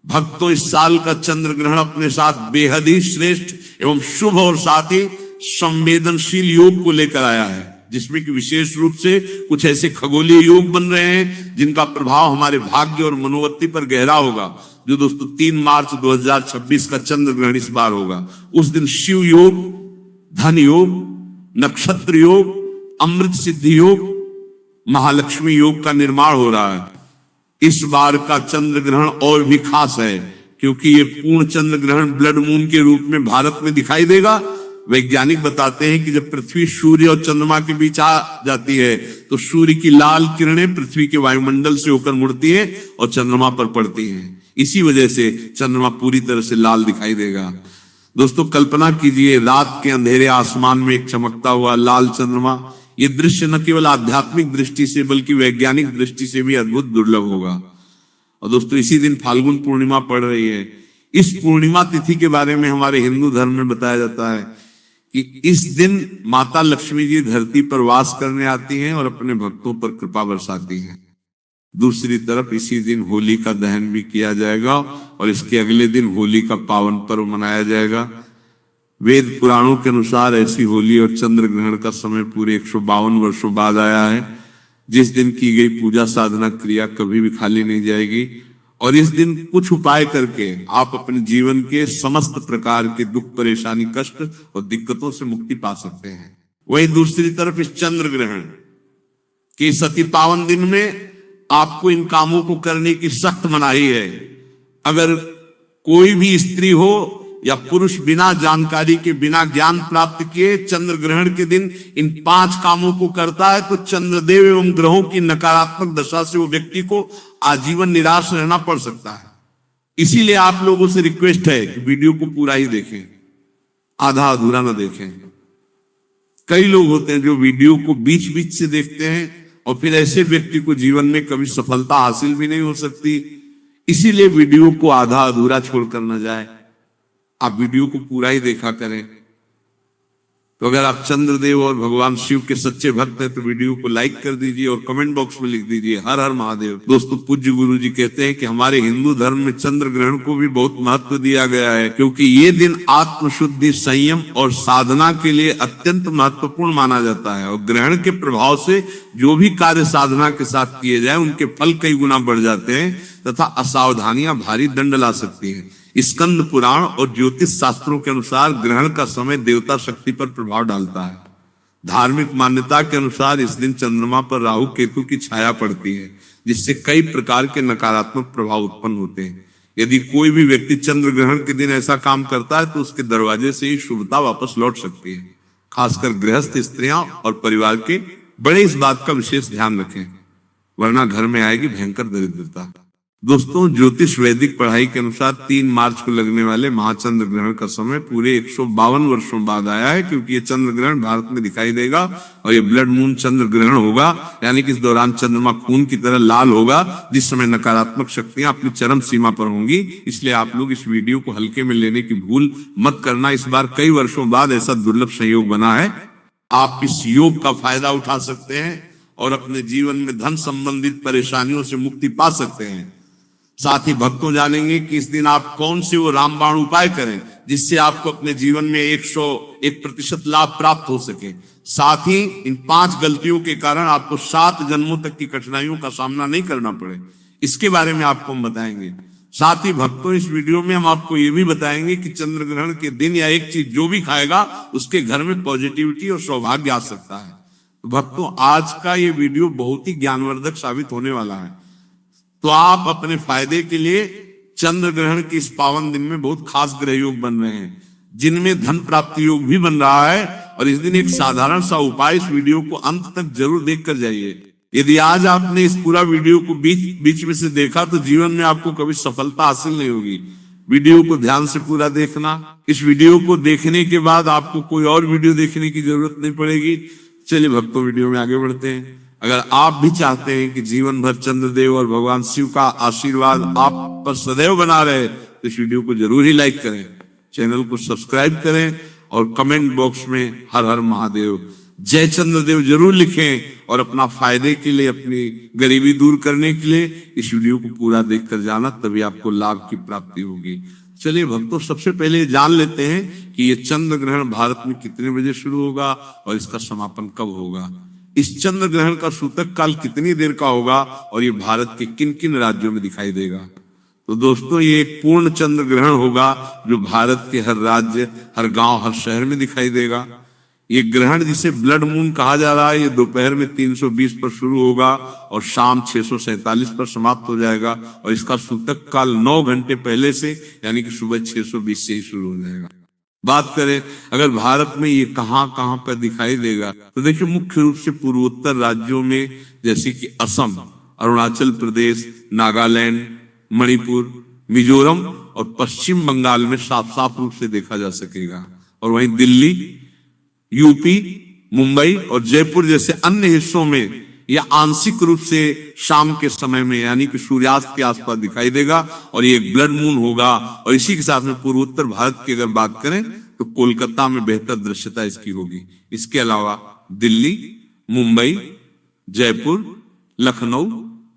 भक्तों, इस साल का चंद्र ग्रहण अपने साथ बेहद ही श्रेष्ठ एवं शुभ और साथ ही संवेदनशील योग को लेकर आया है, जिसमें कि विशेष रूप से कुछ ऐसे खगोलीय योग बन रहे हैं जिनका प्रभाव हमारे भाग्य और मनोवृत्ति पर गहरा होगा। जो दोस्तों 3 मार्च 2026 का चंद्र ग्रहण इस बार होगा, उस दिन शिव योग, धन योग, नक्षत्र योग, अमृत सिद्धि योग, महालक्ष्मी योग का निर्माण हो रहा है। इस बार का चंद्र ग्रहण और भी खास है क्योंकि ये पूर्ण चंद्र ग्रहण ब्लड मून के रूप में भारत में दिखाई देगा। वैज्ञानिक बताते हैं कि जब पृथ्वी सूर्य और चंद्रमा के बीच आ जाती है तो सूर्य की लाल किरणें पृथ्वी के वायुमंडल से होकर मुड़ती है और चंद्रमा पर पड़ती हैं। इसी वजह से चंद्रमा पूरी तरह से लाल दिखाई देगा। दोस्तों, कल्पना कीजिए रात के अंधेरे आसमान में एक चमकता हुआ लाल चंद्रमा। ये दृश्य न केवल आध्यात्मिक दृष्टि से बल्कि वैज्ञानिक दृष्टि से भी अद्भुत दुर्लभ होगा। और दोस्तों, इसी दिन फाल्गुन पूर्णिमा पड़ रही है। इस पूर्णिमा तिथि के बारे में हमारे हिंदू धर्म में बताया जाता है कि इस दिन माता लक्ष्मी जी धरती पर वास करने आती हैं और अपने भक्तों पर कृपा बरसाती हैं। दूसरी तरफ इसी दिन होली का दहन भी किया जाएगा और इसके अगले दिन होली का पावन पर्व मनाया जाएगा। वेद पुराणों के अनुसार ऐसी होली और चंद्र ग्रहण का समय पूरे 152 वर्षों बाद आया है। जिस दिन की गई पूजा साधना क्रिया कभी भी खाली नहीं जाएगी और इस दिन कुछ उपाय करके आप अपने जीवन के समस्त प्रकार के दुख, परेशानी, कष्ट और दिक्कतों से मुक्ति पा सकते हैं। वहीं दूसरी तरफ इस चंद्र ग्रहण के इस अति पावन दिन में आपको इन कामों को करने की सख्त मनाही है। अगर कोई भी स्त्री हो या पुरुष बिना जानकारी के, बिना ज्ञान प्राप्त किए चंद्र ग्रहण के दिन इन 5 कामों को करता है तो चंद्रदेव एवं ग्रहों की नकारात्मक दशा से वो व्यक्ति को आजीवन निराश रहना पड़ सकता है। इसीलिए आप लोगों से रिक्वेस्ट है कि वीडियो को पूरा ही देखें, आधा अधूरा ना देखें। कई लोग होते हैं जो वीडियो को बीच बीच से देखते हैं और फिर ऐसे व्यक्ति को जीवन में कभी सफलता हासिल भी नहीं हो सकती। इसीलिए वीडियो को आधा अधूरा छोड़कर न जाए, आप वीडियो को पूरा ही देखा करें। तो अगर आप चंद्रदेव और भगवान शिव के सच्चे भक्त हैं तो वीडियो को लाइक कर दीजिए और कमेंट बॉक्स में लिख दीजिए हर हर महादेव। दोस्तों, पूज्य गुरु जी कहते हैं कि हमारे हिंदू धर्म में चंद्र ग्रहण को भी बहुत महत्व दिया गया है क्योंकि ये दिन आत्मशुद्धि, संयम और साधना के लिए अत्यंत महत्वपूर्ण माना जाता है और ग्रहण के प्रभाव से जो भी कार्य साधना के साथ किए जाए उनके फल कई गुना बढ़ जाते हैं तथा असावधानियां भारी दंड ला सकती हैं। स्कंद पुराण और ज्योतिष शास्त्रों के अनुसार ग्रहण का समय देवता शक्ति पर प्रभाव डालता है। धार्मिक मान्यता के अनुसार इस दिन चंद्रमा पर राहु केतु की छाया पड़ती है जिससे कई प्रकार के नकारात्मक प्रभाव उत्पन्न होते हैं। यदि कोई भी व्यक्ति चंद्र ग्रहण के दिन ऐसा काम करता है तो उसके दरवाजे से ही शुभता वापस लौट सकती है। खासकर गृहस्थ स्त्रियां और परिवार के बड़े इस बात का विशेष ध्यान रखें, वरना घर में आएगी भयंकर दरिद्रता। दोस्तों, ज्योतिष वैदिक पढ़ाई के अनुसार 3 मार्च को लगने वाले महाचंद्र ग्रहण का समय पूरे 152 वर्षों बाद आया है क्योंकि ये चंद्र ग्रहण भारत में दिखाई देगा और ये ब्लड मून चंद्र ग्रहण होगा, यानी कि इस दौरान चंद्रमा खून की तरह लाल होगा जिस समय नकारात्मक शक्तियां अपनी चरम सीमा पर होंगी। इसलिए आप लोग इस वीडियो को हल्के में लेने की भूल मत करना। इस बार कई वर्षों बाद ऐसा दुर्लभ संयोग बना है। आप इस योग का फायदा उठा सकते हैं और अपने जीवन में धन संबंधित परेशानियों से मुक्ति पा सकते हैं। साथ ही भक्तों जानेंगे कि इस दिन आप कौन से वो रामबाण उपाय करें जिससे आपको अपने जीवन में 101% लाभ प्राप्त हो सके। साथ ही इन 5 गलतियों के कारण आपको 7 जन्मों तक की कठिनाइयों का सामना नहीं करना पड़े, इसके बारे में आपको हम बताएंगे। साथ ही भक्तों, इस वीडियो में हम आपको ये भी बताएंगे कि चंद्र ग्रहण के दिन या एक चीज जो भी खाएगा उसके घर में पॉजिटिविटी और सौभाग्य आ सकता है। तो भक्तों, आज का ये वीडियो बहुत ही ज्ञानवर्धक साबित होने वाला है। तो आप अपने फायदे के लिए चंद्र ग्रहण के इस पावन दिन में बहुत खास ग्रह योग बन रहे हैं जिनमें धन प्राप्ति योग भी बन रहा है और इस दिन एक साधारण सा उपाय, इस वीडियो को अंत तक जरूर देख कर जाइए। यदि आज आपने इस पूरा वीडियो को बीच में से देखा तो जीवन में आपको कभी सफलता हासिल नहीं होगी। वीडियो को ध्यान से पूरा देखना। इस वीडियो को देखने के बाद आपको कोई और वीडियो देखने की जरूरत नहीं पड़ेगी। चलिए भक्तों, वीडियो में आगे बढ़ते हैं। अगर आप भी चाहते हैं कि जीवन भर चंद्रदेव और भगवान शिव का आशीर्वाद आप पर सदैव बना रहे तो इस वीडियो को जरूर ही लाइक करें, चैनल को सब्सक्राइब करें और कमेंट बॉक्स में हर हर महादेव जय चंद्रदेव जरूर लिखें और अपना फायदे के लिए, अपनी गरीबी दूर करने के लिए इस वीडियो को पूरा देखकर जाना, तभी आपको लाभ की प्राप्ति होगी। चलिए भक्तों, सबसे पहले जान लेते हैं कि ये चंद्र ग्रहण भारत में कितने बजे शुरू होगा और इसका समापन कब होगा। इस चंद्र ग्रहण का सूतक काल कितनी देर का होगा और ये भारत के किन किन राज्यों में दिखाई देगा। तो दोस्तों, ये एक पूर्ण चंद्र ग्रहण होगा जो भारत के हर राज्य, हर गांव, हर शहर में दिखाई देगा। ये ग्रहण जिसे ब्लड मून कहा जा रहा है, ये दोपहर में 320 पर शुरू होगा और शाम 647 पर समाप्त हो जाएगा और इसका सूतक काल 9 घंटे पहले से यानी कि सुबह 620 से ही शुरू हो जाएगा। बात करें अगर भारत में ये कहां कहां पर दिखाई देगा, तो देखिए मुख्य रूप से पूर्वोत्तर राज्यों में जैसे कि असम, अरुणाचल प्रदेश, नागालैंड, मणिपुर, मिजोरम और पश्चिम बंगाल में साफ साफ रूप से देखा जा सकेगा। और वहीं दिल्ली, यूपी, मुंबई और जयपुर जैसे अन्य हिस्सों में यह आंशिक रूप से शाम के समय में यानी कि सूर्यास्त के आसपास दिखाई देगा और ये ब्लड मून होगा। और इसी के साथ में पूर्वोत्तर भारत की अगर बात करें तो कोलकाता में बेहतर दृश्यता इसकी होगी। इसके अलावा दिल्ली, मुंबई, जयपुर, लखनऊ,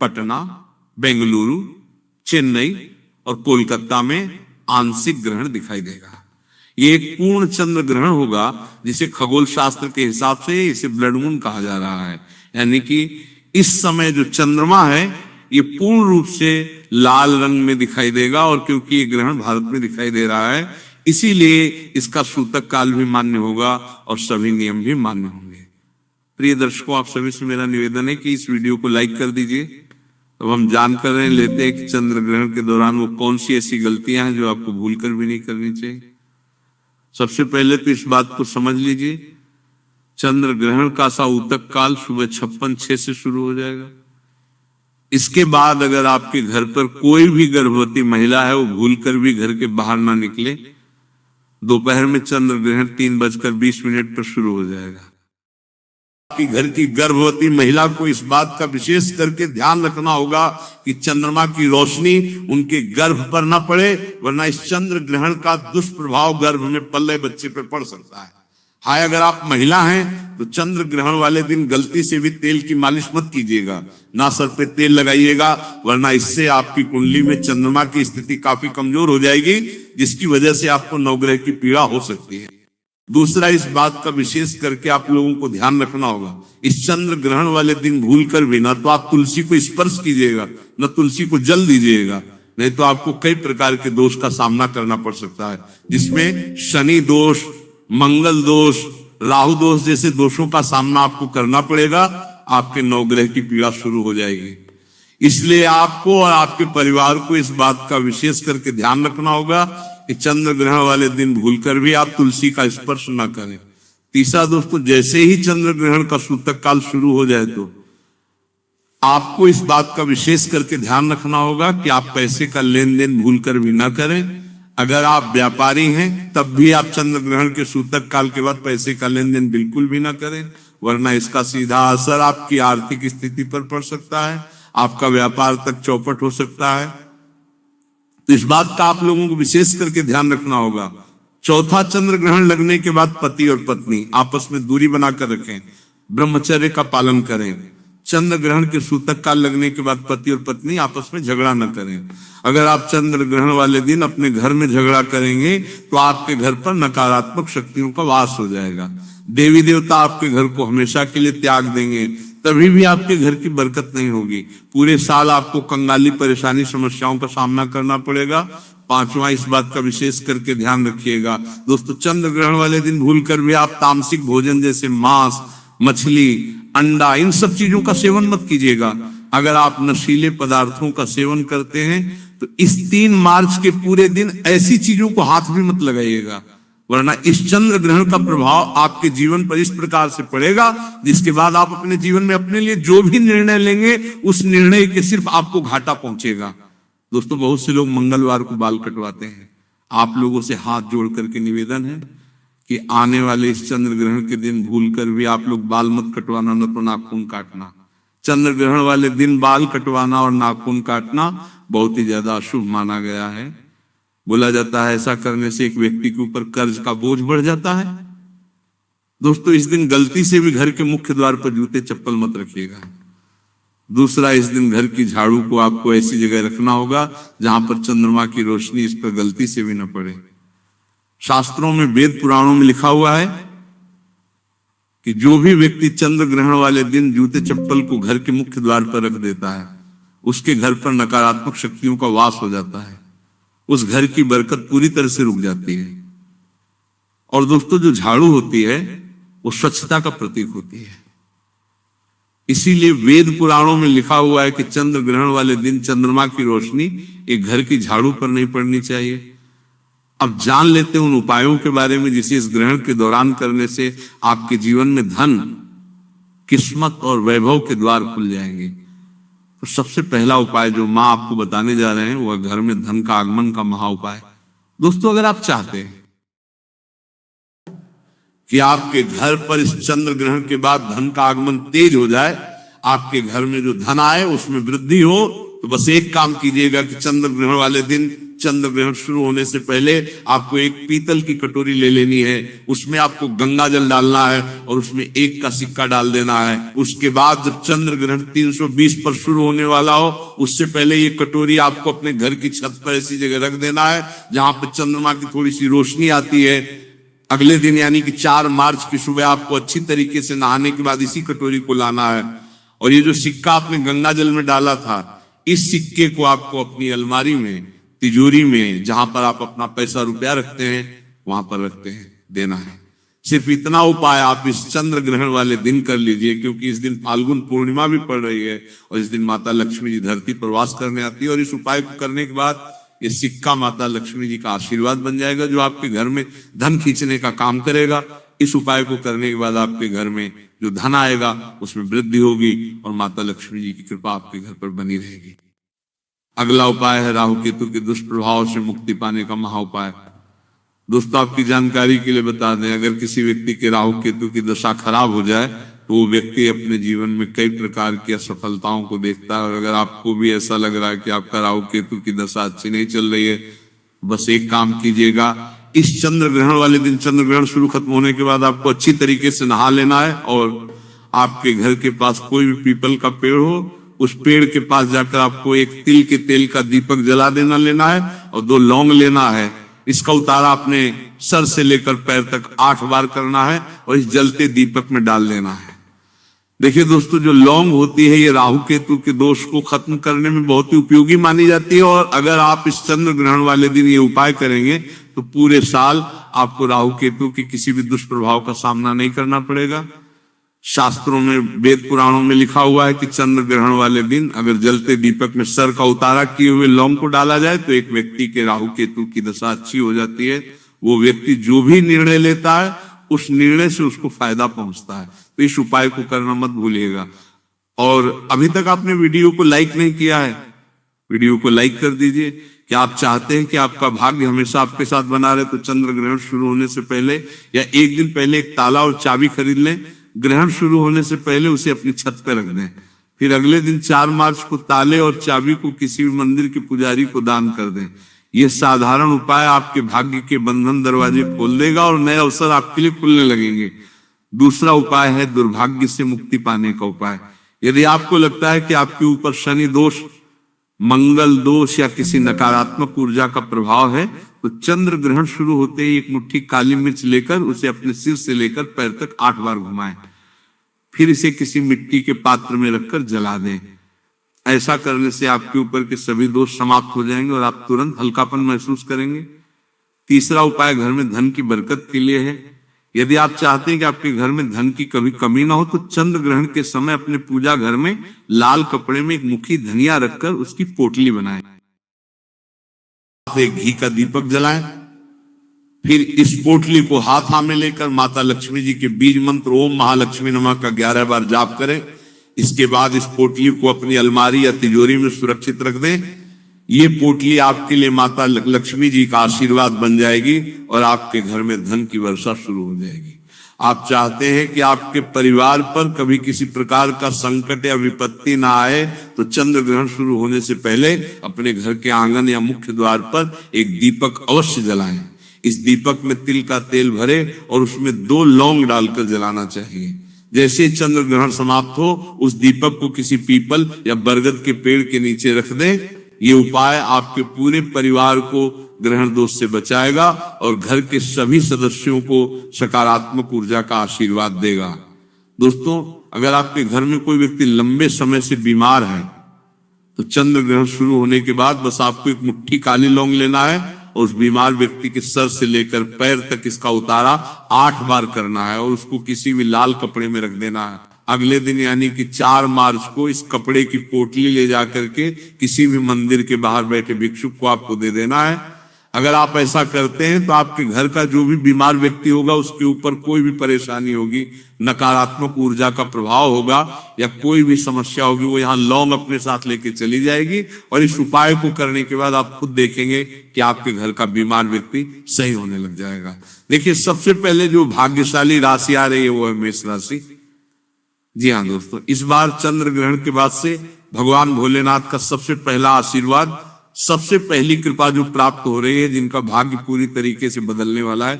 पटना, बेंगलुरु, चेन्नई और कोलकाता में आंशिक ग्रहण दिखाई देगा। ये एक पूर्ण चंद्र ग्रहण होगा जिसे खगोल शास्त्र के हिसाब से इसे ब्लड मून कहा जा रहा है, यानी कि इस समय जो चंद्रमा है ये पूर्ण रूप से लाल रंग में दिखाई देगा। और क्योंकि ये ग्रहण भारत में दिखाई दे रहा है इसीलिए इसका सूतक काल भी मान्य होगा और सभी नियम भी मान्य होंगे। प्रिय दर्शकों, आप सभी से मेरा निवेदन है कि इस वीडियो को लाइक कर दीजिए। अब हम जानकर लेते हैं कि चंद्र ग्रहण के दौरान वो कौन सी ऐसी गलतियां हैं जो आपको भूलकर भी नहीं करनी चाहिए। सबसे पहले तो इस बात को समझ लीजिए, चंद्र ग्रहण का सूतक काल सुबह 56:06 से शुरू हो जाएगा। इसके बाद अगर आपके घर पर कोई भी गर्भवती महिला है वो भूलकर भी घर के बाहर ना निकले। दोपहर में चंद्र ग्रहण 3:20 पर शुरू हो जाएगा। आपकी घर की गर्भवती महिला को इस बात का विशेष करके ध्यान रखना होगा कि चंद्रमा की रोशनी उनके गर्भ पर ना पड़े, वरना इस चंद्र ग्रहण का दुष्प्रभाव गर्भ में पल्ले बच्चे पर पड़ सकता है। हाय, अगर आप महिला हैं तो चंद्र ग्रहण वाले दिन गलती से भी तेल की मालिश मत कीजिएगा, ना सर पे तेल लगाइएगा, वरना इससे आपकी कुंडली में चंद्रमा की स्थिति काफी कमजोर हो जाएगी, जिसकी वजह से आपको नवग्रह की पीड़ा हो सकती है। दूसरा, इस बात का विशेष करके आप लोगों को ध्यान रखना होगा, इस चंद्र ग्रहण वाले दिन भूलकर भी ना तो आप तुलसी को स्पर्श कीजिएगा, न तुलसी को जल दीजिएगा, नहीं तो आपको कई प्रकार के दोष का सामना करना पड़ सकता है, जिसमें शनि दोष, मंगल दोष, राहु दोष जैसे दोषों का सामना आपको करना पड़ेगा। आपके नवग्रह की पीड़ा शुरू हो जाएगी। इसलिए आपको और आपके परिवार को इस बात का विशेष करके ध्यान रखना होगा कि चंद्र ग्रहण वाले दिन भूलकर भी आप तुलसी का स्पर्श न करें। तीसरा दोस्तों, जैसे ही चंद्र ग्रहण का सूतक काल शुरू हो जाए तो आपको इस बात का विशेष करके ध्यान रखना होगा कि आप पैसे का लेन देन भूलकर भी ना करें। अगर आप व्यापारी हैं तब भी आप चंद्र ग्रहण के सूतक काल के बाद पैसे का लेन देन बिल्कुल भी ना करें, वरना इसका सीधा असर आपकी आर्थिक स्थिति पर पड़ सकता है, आपका व्यापार तक चौपट हो सकता है। तो इस बात का आप लोगों को विशेष करके ध्यान रखना होगा। चौथा, चंद्र ग्रहण लगने के बाद पति और पत्नी आपस में दूरी बनाकर रखें, ब्रह्मचर्य का पालन करें। चंद्र ग्रहण के सूतक काल लगने के बाद पति और पत्नी आपस में झगड़ा न करें। अगर आप चंद्र ग्रहण वाले दिन अपने घर में झगड़ा करेंगे तो आपके घर पर नकारात्मक शक्तियों का वास हो जाएगा। देवी देवता आपके घर को हमेशा के लिए त्याग देंगे, तभी भी आपके घर की बरकत नहीं होगी। पूरे साल आपको कंगाली, परेशानी, समस्याओं का सामना करना पड़ेगा। पांचवा, इस बात का विशेष करके ध्यान रखिएगा दोस्तों, चंद्र ग्रहण वाले दिन भूलकर भी आप तामसिक भोजन जैसे मांस, मछली, अंडा, इन सब चीजों का सेवन मत कीजिएगा। अगर आप नशीले पदार्थों का सेवन करते हैं तो इस 3 मार्च के पूरे दिन ऐसी चीजों को हाथ भी मत लगाइएगा, वरना इस चंद्र ग्रहण का प्रभाव आपके जीवन पर इस प्रकार से पड़ेगा जिसके बाद आप अपने जीवन में अपने लिए जो भी निर्णय लेंगे उस निर्णय के सिर्फ आपको घाटा पहुंचेगा। दोस्तों, बहुत से लोग मंगलवार को बाल कटवाते हैं। आप लोगों से हाथ जोड़ करके निवेदन है कि आने वाले इस चंद्र ग्रहण के दिन भूलकर भी आप लोग बाल मत कटवाना, न तो नाखून काटना। चंद्र ग्रहण वाले दिन बाल कटवाना और नाखून काटना बहुत ही ज्यादा अशुभ माना गया है। बोला जाता है ऐसा करने से एक व्यक्ति के ऊपर कर्ज का बोझ बढ़ जाता है। दोस्तों, इस दिन गलती से भी घर के मुख्य द्वार पर जूते चप्पल मत रखिएगा। दूसरा, इस दिन घर की झाड़ू को आपको ऐसी जगह रखना होगा जहां पर चंद्रमा की रोशनी इस पर गलती से भी न पड़े। शास्त्रों में, वेद पुराणों में लिखा हुआ है कि जो भी व्यक्ति चंद्र ग्रहण वाले दिन जूते चप्पल को घर के मुख्य द्वार पर रख देता है, उसके घर पर नकारात्मक शक्तियों का वास हो जाता है, उस घर की बरकत पूरी तरह से रुक जाती है। और दोस्तों, जो झाड़ू होती है वो स्वच्छता का प्रतीक होती है। इसीलिए वेद पुराणों में लिखा हुआ है कि चंद्र ग्रहण वाले दिन चंद्रमा की रोशनी एक घर की झाड़ू पर नहीं पड़नी चाहिए। अब जान लेते हैं उन उपायों के बारे में जिसे इस ग्रहण के दौरान करने से आपके जीवन में धन, किस्मत और वैभव के द्वार खुल जाएंगे। तो सबसे पहला उपाय जो माँ आपको बताने जा रहे हैं वह घर में धन का आगमन का महा उपाय। दोस्तों, अगर आप चाहते हैं कि आपके घर पर इस चंद्र ग्रहण के बाद धन का आगमन तेज हो जाए, आपके घर में जो धन आए उसमें वृद्धि हो, तो बस एक काम कीजिएगा कि चंद्र ग्रहण वाले दिन, चंद्र ग्रहण शुरू होने से पहले आपको एक पीतल की कटोरी ले लेनी है। उसमें आपको गंगा जल डालना है और उसमें 1 का सिक्का डाल देना है। उसके बाद जब चंद्र ग्रहण 320 पर शुरू होने वाला हो, उससे पहले ये कटोरी आपको अपने घर की छत पर ऐसी जगह रख देना है जहां पर चंद्रमा की थोड़ी सी रोशनी आती है। अगले दिन यानी कि 4 मार्च की सुबह आपको अच्छी तरीके से नहाने के बाद इसी कटोरी को लाना है और ये जो सिक्का आपने गंगा जल में डाला था, इस सिक्के को आपको अपनी अलमारी में, तिजोरी में, जहां पर आप अपना पैसा रुपया रखते हैं वहां पर रखते हैं, देना है। सिर्फ इतना उपाय आप इस चंद्र ग्रहण वाले दिन कर लीजिए, क्योंकि इस दिन फाल्गुन पूर्णिमा भी पड़ रही है और इस दिन माता लक्ष्मी जी धरती पर वास करने आती है। और इस उपाय को करने के बाद ये सिक्का माता लक्ष्मी जी का आशीर्वाद बन जाएगा जो आपके घर में धन खींचने का काम करेगा। इस उपाय को करने के बाद आपके घर में जो धन आएगा उसमें वृद्धि होगी और माता लक्ष्मी जी की कृपा आपके घर पर बनी रहेगी। अगला उपाय है राहु केतु के दुष्प्रभाव से मुक्ति पाने का महा उपाय। दोस्तों, आपकी जानकारी के लिए बता दें, अगर किसी व्यक्ति के राहु केतु की दशा खराब हो जाए तो वो व्यक्ति अपने जीवन में कई प्रकार की असफलताओं को देखता है। और अगर आपको भी ऐसा लग रहा है कि आपका राहु केतु की दशा अच्छी नहीं चल रही है, बस एक काम कीजिएगा, इस चंद्र ग्रहण वाले दिन, चंद्र ग्रहण शुरू खत्म होने के बाद आपको अच्छी तरीके से नहा लेना है और आपके घर के पास कोई भी पीपल का पेड़ हो, उस पेड़ के पास जाकर आपको एक तिल के तेल का दीपक जला लेना है और 2 लौंग लेना है। इसका उतारा अपने सर से लेकर पैर तक 8 बार करना है और इस जलते दीपक में डाल देना है। देखिए दोस्तों, जो लौंग होती है ये राहु केतु के दोष को खत्म करने में बहुत ही उपयोगी मानी जाती है और अगर आप इस चंद्र ग्रहण वाले दिन ये उपाय करेंगे तो पूरे साल आपको राहु केतु के किसी भी दुष्प्रभाव का सामना नहीं करना पड़ेगा। शास्त्रों में, वेद पुराणों में लिखा हुआ है कि चंद्र ग्रहण वाले दिन अगर जलते दीपक में सर का उतारा किए हुए लौंग को डाला जाए तो एक व्यक्ति के राहु केतु की दशा अच्छी हो जाती है। वो व्यक्ति जो भी निर्णय लेता है उस निर्णय से उसको फायदा पहुंचता है। तो इस उपाय को करना मत भूलिएगा। और अभी तक आपने वीडियो को लाइक नहीं किया है, वीडियो को लाइक कर दीजिए। क्या आप चाहते हैं कि आपका भाग्य हमेशा आपके साथ बना रहे? तो चंद्र ग्रहण शुरू होने से पहले या एक दिन पहले एक ताला और चाबी खरीद लें। ग्रहण शुरू होने से पहले उसे अपनी छत पर रख दें। फिर अगले दिन 4 मार्च को ताले और चाबी को किसी भी मंदिर के पुजारी को दान कर दें। यह साधारण उपाय आपके भाग्य के बंधन दरवाजे खोल देगा और नए अवसर आपके लिए खुलने लगेंगे। दूसरा उपाय है दुर्भाग्य से मुक्ति पाने का उपाय। यदि आपको लगता है कि आपके ऊपर शनि दोष, मंगल दोष या किसी नकारात्मक ऊर्जा का प्रभाव है तो चंद्र ग्रहण शुरू होते ही एक मुट्ठी काली मिर्च लेकर उसे अपने सिर से लेकर पैर तक 8 बार घुमाएं। फिर इसे किसी मिट्टी के पात्र में रखकर जला दें। ऐसा करने से आपके ऊपर के सभी दोष समाप्त हो जाएंगे और आप तुरंत हल्कापन महसूस करेंगे। तीसरा उपाय घर में धन की बरकत के लिए है। यदि आप चाहते हैं कि आपके घर में धन की कभी कमी ना हो तो चंद्र ग्रहण के समय अपने पूजा घर में लाल कपड़े में एक मुट्ठी धनिया रखकर उसकी पोटली बनाएं। एक घी का दीपक जलाएं। फिर इस पोटली को हाथ में लेकर माता लक्ष्मी जी के बीज मंत्र ओम महालक्ष्मी नमः का 11 बार जाप करें। इसके बाद इस पोटली को अपनी अलमारी या तिजोरी में सुरक्षित रख दें। ये पोटली आपके लिए माता लक्ष्मी जी का आशीर्वाद बन जाएगी और आपके घर में धन की वर्षा शुरू हो जाएगी। आप चाहते हैं कि आपके परिवार पर कभी किसी प्रकार का संकट या विपत्ति ना आए तो चंद्र ग्रहण शुरू होने से पहले अपने घर के आंगन या मुख्य द्वार पर एक दीपक अवश्य जलाएं। इस दीपक में तिल का तेल भरे और उसमें 2 लौंग डालकर जलाना चाहिए। जैसे चंद्र ग्रहण समाप्त हो उस दीपक को किसी पीपल या बरगद के पेड़ के नीचे रख दें। ये उपाय आपके पूरे परिवार को ग्रहण दोष से बचाएगा और घर के सभी सदस्यों को सकारात्मक ऊर्जा का आशीर्वाद देगा। दोस्तों, अगर आपके घर में कोई व्यक्ति लंबे समय से बीमार है तो चंद्र ग्रहण शुरू होने के बाद बस आपको एक मुट्ठी काली लौंग लेना है और उस बीमार व्यक्ति के सर से लेकर पैर तक इसका उतारा 8 बार करना है और उसको किसी भी लाल कपड़े में रख देना है। अगले दिन यानी कि 4 मार्च को इस कपड़े की पोटली ले जाकर के किसी भी मंदिर के बाहर बैठे भिक्षुक को आपको दे देना है। अगर आप ऐसा करते हैं तो आपके घर का जो भी बीमार व्यक्ति होगा उसके ऊपर कोई भी परेशानी होगी, नकारात्मक ऊर्जा का प्रभाव होगा या कोई भी समस्या होगी, वो यहाँ लौंग अपने साथ लेके चली जाएगी और इस उपाय को करने के बाद आप खुद देखेंगे कि आपके घर का बीमार व्यक्ति सही होने लग जाएगा। देखिए, सबसे पहले जो भाग्यशाली राशि आ रही है वो है मेष राशि। जी हाँ दोस्तों, इस बार चंद्र ग्रहण के बाद से भगवान भोलेनाथ का सबसे पहला आशीर्वाद, सबसे पहली कृपा जो प्राप्त हो रही है, जिनका भाग्य पूरी तरीके से बदलने वाला है।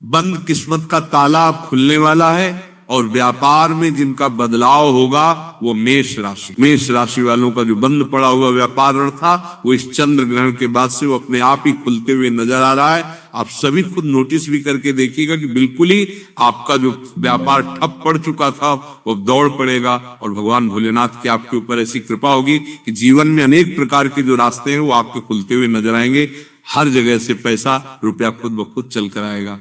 बंद किस्मत का ताला खुलने वाला है और व्यापार में जिनका बदलाव होगा वो मेष राशि। मेष राशि वालों का जो बंद पड़ा हुआ व्यापार रण था वो इस चंद्र ग्रहण के बाद से वो अपने आप ही खुलते हुए नजर आ रहा है। आप सभी खुद नोटिस भी करके देखिएगा कि बिल्कुल ही आपका जो व्यापार ठप पड़ चुका था वो दौड़ पड़ेगा और भगवान भोलेनाथ की आपके ऊपर ऐसी कृपा होगी कि जीवन में अनेक प्रकार के जो रास्ते हैं वो आपके खुलते हुए नजर आएंगे। हर जगह से पैसा रुपया खुद ब खुद चल कर आएगा।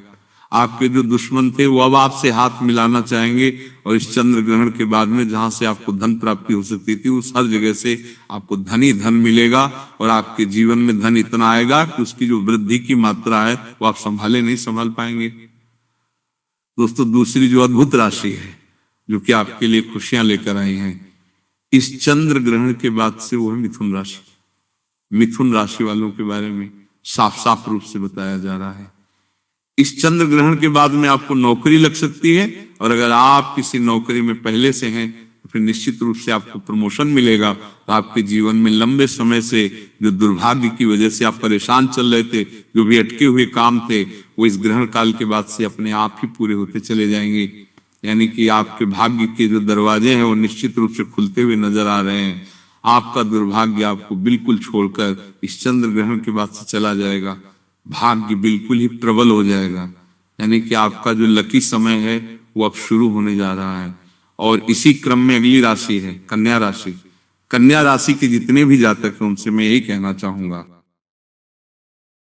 आपके जो दुश्मन थे वो अब आपसे हाथ मिलाना चाहेंगे और इस चंद्र ग्रहण के बाद में जहां से आपको धन प्राप्ति हो सकती थी उस हर जगह से आपको धन ही धन मिलेगा और आपके जीवन में धन इतना आएगा कि उसकी जो वृद्धि की मात्रा है वो आप नहीं संभाल पाएंगे। दोस्तों, दूसरी जो अद्भुत राशि है जो कि आपके लिए खुशियां लेकर आई है इस चंद्र ग्रहण के बाद से, वो है मिथुन राशि। मिथुन राशि वालों के बारे में साफ साफ रूप से बताया जा रहा है इस चंद्र ग्रहण के बाद में आपको नौकरी लग सकती है और अगर आप किसी नौकरी में पहले से हैं तो फिर निश्चित रूप से आपको प्रमोशन मिलेगा। तो आपके जीवन में लंबे समय से जो दुर्भाग्य की वजह से आप परेशान चल रहे थे, जो भी अटके हुए काम थे, वो इस ग्रहण काल के बाद से अपने आप ही पूरे होते चले जाएंगे। यानी कि आपके भाग्य के जो दरवाजे हैं वो निश्चित रूप से खुलते हुए नजर आ रहे हैं। आपका दुर्भाग्य आपको बिल्कुल छोड़कर इस चंद्र ग्रहण के बाद से चला जाएगा। भाग्य बिल्कुल ही प्रबल हो जाएगा। यानी कि आपका जो लकी समय है वो अब शुरू होने जा रहा है। और इसी क्रम में अगली राशि है कन्या राशि। कन्या राशि के जितने भी जातक हैं उनसे मैं यही कहना चाहूंगा